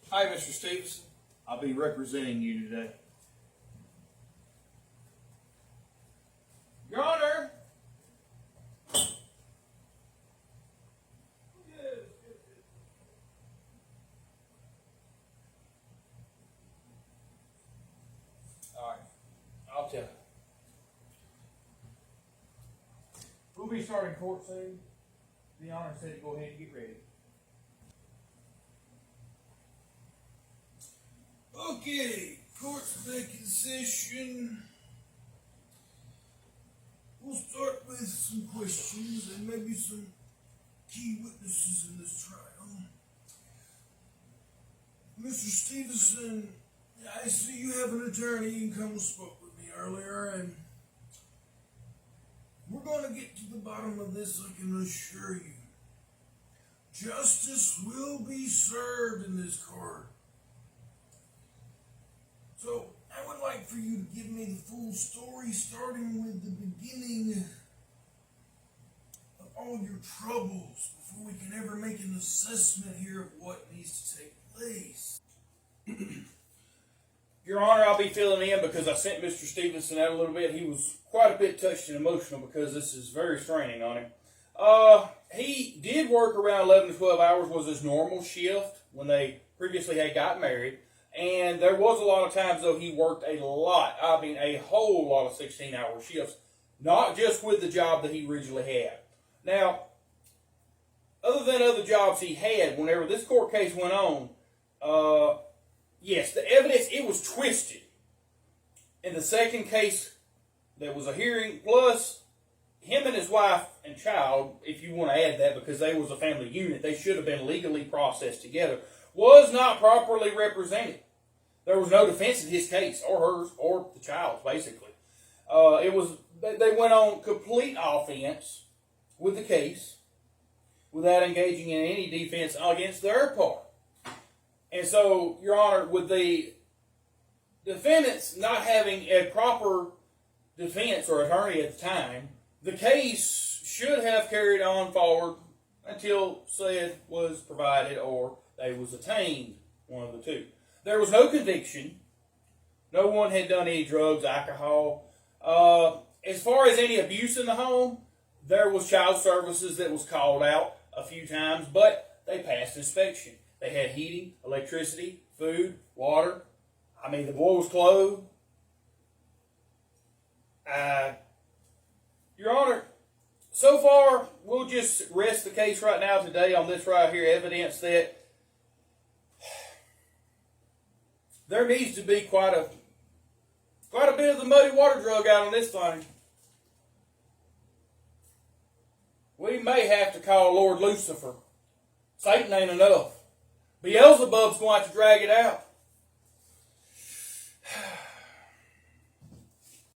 Hi, Mr. Stevenson. I'll be representing you today. Your Honor. All right, I'll tell you. We'll be starting court soon. The Honor said to go ahead and get ready. Okay, court's back in session. We'll start with some questions and maybe some key witnesses in this trial. Mr. Stevenson, I see you have an attorney. You come and spoke with me earlier, and we're going to get to the bottom of this, I can assure you. Justice will be served in this court. So, I would like for you to give me the full story, starting with the beginning of all your troubles, before we can ever make an assessment here of what needs to take place. Your Honor, I'll be filling in because I sent Mr. Stevenson out a little bit. He was quite a bit touched and emotional because this is very straining on him. He did work around 11 to 12 hours, was his normal shift when they previously had got married. And there was a lot of times, though, he worked a lot. I mean, a whole lot of 16-hour shifts. Not just with the job that he originally had. Now, other than other jobs he had, whenever this court case went on, yes, the evidence, it was twisted. In the second case, there was a hearing, plus him and his wife and child, if you want to add that, because they was a family unit, they should have been legally processed together, was not properly represented. There was no defense in his case, or hers, or the child's, basically. They went on complete offense with the case without engaging in any defense against their part. And so, Your Honor, with the defendants not having a proper defense or attorney at the time, the case should have carried on forward until said was provided or they was attained, one of the two. There was no conviction. No one had done any drugs, alcohol. As far as any abuse in the home, there was child services that was called out a few times, but they passed inspection. They had heating, electricity, food, water. I mean, the boy was clothed. Your Honor, so far, we'll just rest the case right now today on this right here, evidence that there needs to be quite a bit of the muddy water drug out on this thing. We may have to call Lord Lucifer. Satan ain't enough. Beelzebub's going to have to drag it out.